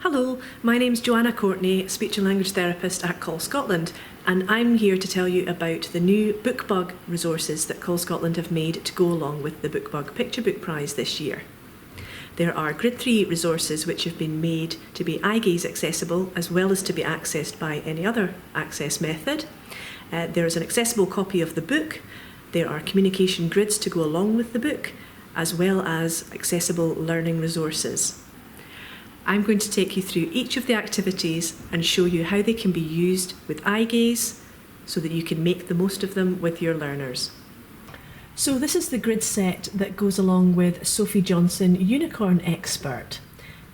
Hello, my name's Joanna Courtney, speech and language therapist at Call Scotland, and I'm here to tell you about the new Bookbug resources that Call Scotland have made to go along with the Bookbug Picture Book Prize this year. There are Grid 3 resources which have been made to be eye gaze accessible as well as to be accessed by any other access method. There is an accessible copy of the book. There are communication grids to go along with the book, as well as accessible learning resources. I'm going to take you through each of the activities and show you how they can be used with eye gaze so that you can make the most of them with your learners. So this is the grid set that goes along with Sophie Johnson Unicorn Expert.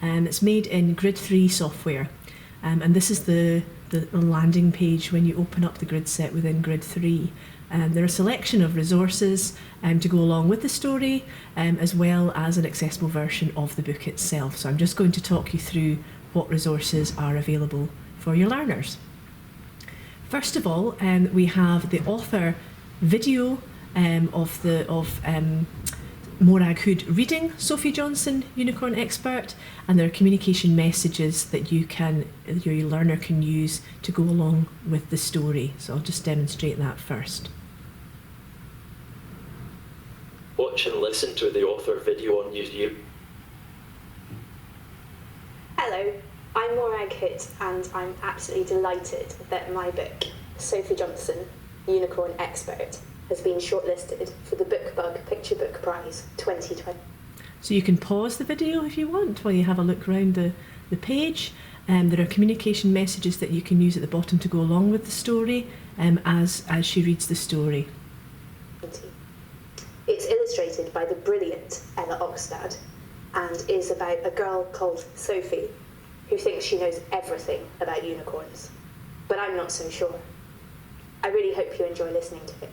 It's made in Grid 3 software, and this is the landing page when you open up the grid set within Grid 3. There are a selection of resources to go along with the story, as well as an accessible version of the book itself. So I'm just going to talk you through what resources are available for your learners. First of all, we have the author video of Morag Hood reading Sophie Johnson Unicorn Expert, and there are communication messages that your learner can use to go along with the story. So I'll just demonstrate that first. Watch and listen to the author video on YouTube. Hello, I'm Morag Hood, and I'm absolutely delighted that my book, Sophie Johnson Unicorn Expert, has been shortlisted for the Bookbug Picture Book Prize 2020. So you can pause the video if you want while you have a look around the page. There are communication messages that you can use at the bottom to go along with the story as she reads the story. It's illustrated by the brilliant Ella Oxstad and is about a girl called Sophie who thinks she knows everything about unicorns. But I'm not so sure. I really hope you enjoy listening to it.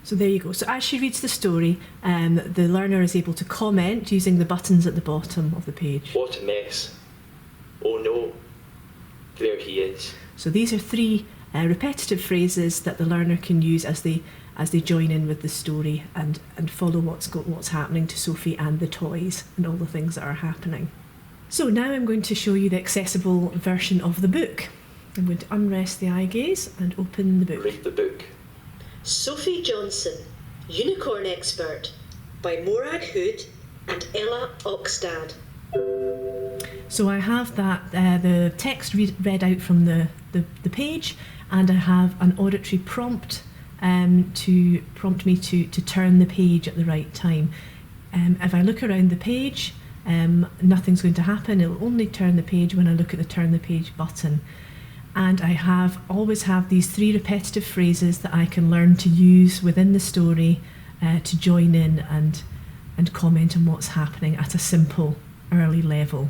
So there you go. So as she reads the story, the learner is able to comment using the buttons at the bottom of the page. What a mess. Oh no, there he is. So these are three repetitive phrases that the learner can use as they join in with the story and follow what's happening to Sophie and the toys and all the things that are happening. So now I'm going to show you the accessible version of the book. I'm going to unrest the eye gaze and open the book. Read the book. Sophie Johnson, Unicorn Expert, by Morag Hood and Ella Oxstad. So I have the text read out from the page, and I have an auditory prompt to prompt me to turn the page at the right time. If I look around the page, nothing's going to happen. It'll only turn the page when I look at the turn the page button. And I always have these three repetitive phrases that I can learn to use within the story to join in and comment on what's happening at a simple early level.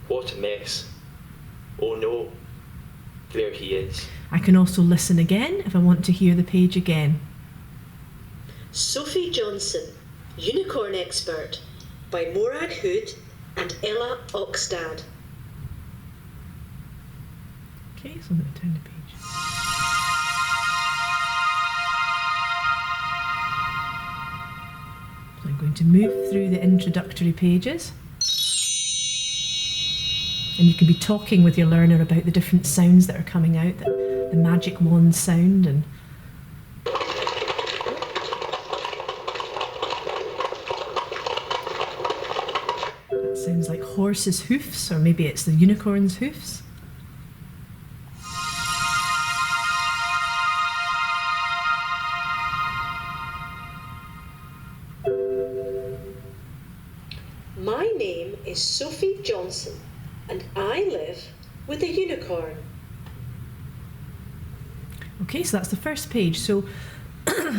What a mess. Oh no, there he is. I can also listen again if I want to hear the page again. Sophie Johnson, Unicorn Expert, by Morag Hood and Ella Oxstad. Okay, so I'm going to turn the page. So I'm going to move through the introductory pages. And you can be talking with your learner about the different sounds that are coming out, the magic wand sound and that sounds like horses' hoofs, or maybe it's the unicorn's hoofs. My name is Sophie Johnson, and I live with a unicorn. Okay, so that's the first page. So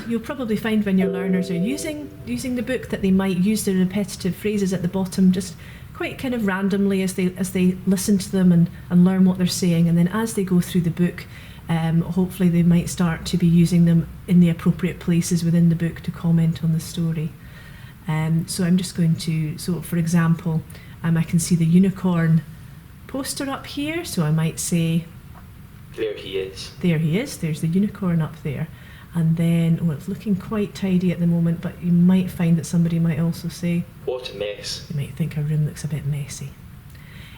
you'll probably find when your learners are using the book that they might use the repetitive phrases at the bottom just quite kind of randomly as they listen to them and learn what they're saying, and then as they go through the book, hopefully they might start to be using them in the appropriate places within the book to comment on the story. So I'm just going to, so for example, I can see the unicorn poster up here, so I might say, There he is. there he is, there's the unicorn up there. And then, oh, it's looking quite tidy at the moment, but you might find that somebody might also say, what a mess. you might think our room looks a bit messy.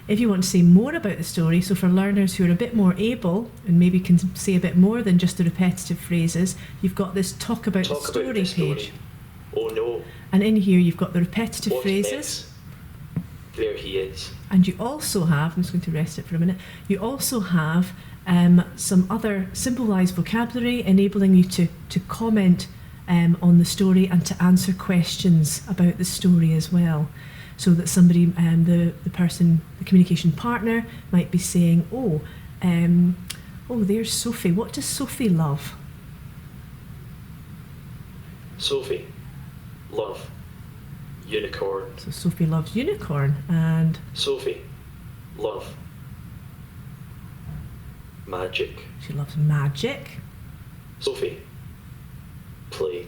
If you want to say more about the story, so for learners who are a bit more able and maybe can say a bit more than just the repetitive phrases, you've got this talk about the story page. Oh no. And in here you've got the repetitive What a phrases. mess. There he is. And you also have, I'm just going to rest it for a minute, you also have some other symbolised vocabulary enabling you to comment on the story and to answer questions about the story as well. So that somebody, the person, the communication partner might be saying, oh, there's Sophie. What does Sophie love? Sophie, love, unicorn. So Sophie loves unicorn, and Sophie, love, magic. she loves magic. Sophie, play,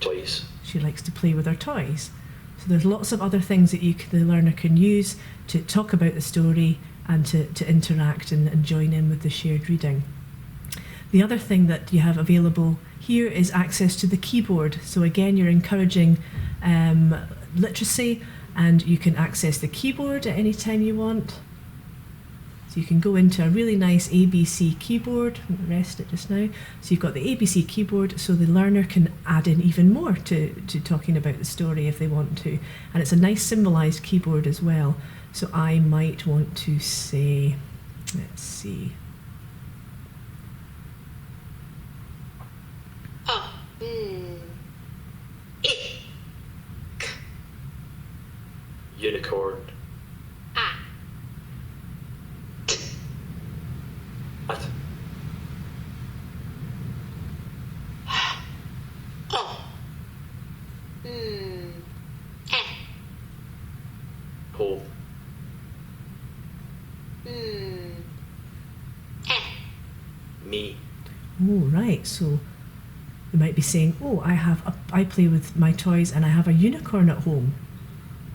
toys. She likes to play with her toys. So there's lots of other things that the learner can use to talk about the story and to interact and join in with the shared reading. The other thing that you have available here is access to the keyboard. So again, you're encouraging literacy, and you can access the keyboard at any time you want. So you can go into a really nice ABC keyboard, rest it just now. So you've got the ABC keyboard, so the learner can add in even more to talking about the story if they want to. And it's a nice symbolised keyboard as well. So I might want to say, let's see. Unicorn. At. Home. Me. Oh, right. So they might be saying, oh, I play with my toys and I have a unicorn at home.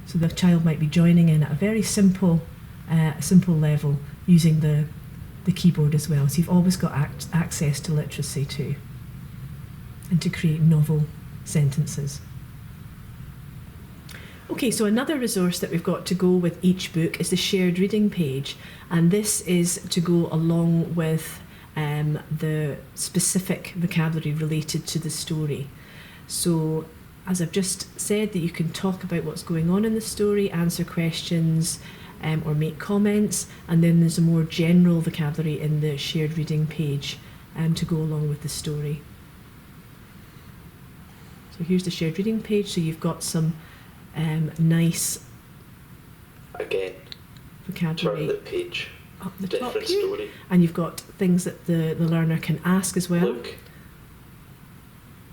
So the child might be joining in at a very simple level using the keyboard as well. So you've always got access to literacy too, and to create novel sentences. Okay, so another resource that we've got to go with each book is the shared reading page, and this is to go along with the specific vocabulary related to the story. So as I've just said, that you can talk about what's going on in the story, answer questions, or make comments, and then there's a more general vocabulary in the shared reading page to go along with the story. So here's the shared reading page, so you've got some nice Again, vocabulary turn the page. up the top Different here, story. and you've got things that the learner can ask as well. Look.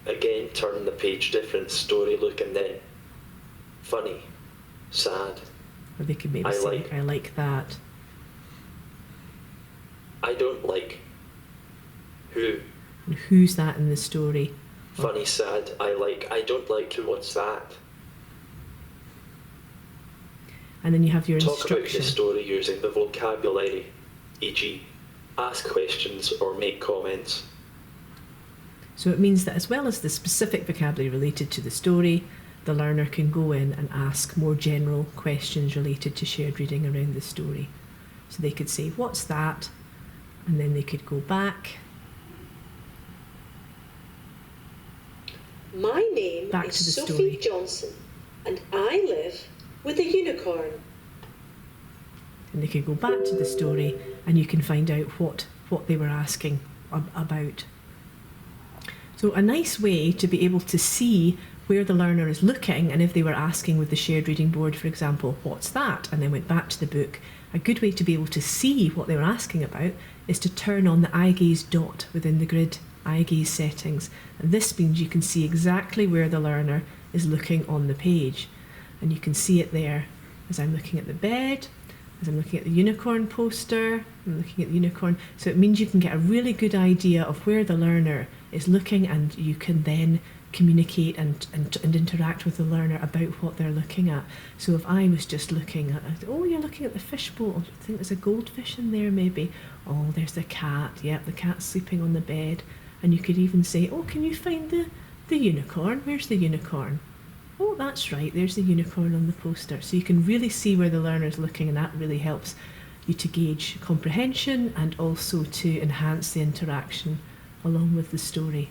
Again, turn the page, different story, look, and then funny, sad. Or they could maybe I say, like. I like that. I don't like. Who? And who's that in the story? Funny, sad, I like. I don't like who, what's that? And then you have your Talk about instruction. the story using the vocabulary, e.g. ask questions or make comments. So it means that as well as the specific vocabulary related to the story, the learner can go in and ask more general questions related to shared reading around the story. So they could say, what's that? And then they could go back. My name Back is to the Sophie story. Johnson, and I live with a unicorn. And they could go back to the story, and you can find out what they were asking about. So a nice way to be able to see where the learner is looking, and if they were asking with the shared reading board, for example, what's that? And then went back to the book. A good way to be able to see what they were asking about is to turn on the eye gaze dot within the grid eye gaze settings. And this means you can see exactly where the learner is looking on the page. And you can see it there as I'm looking at the bed, as I'm looking at the unicorn poster, I'm looking at the unicorn. So it means you can get a really good idea of where the learner is looking, and you can then communicate and interact with the learner about what they're looking at. So if I was just looking at, oh, you're looking at the fishbowl, I think there's a goldfish in there maybe. Oh, there's the cat, yep, the cat's sleeping on the bed. And you could even say, oh, can you find the unicorn? Where's the unicorn? Oh, that's right, there's the unicorn on the poster. So you can really see where the learner's looking, and that really helps you to gauge comprehension and also to enhance the interaction along with the story.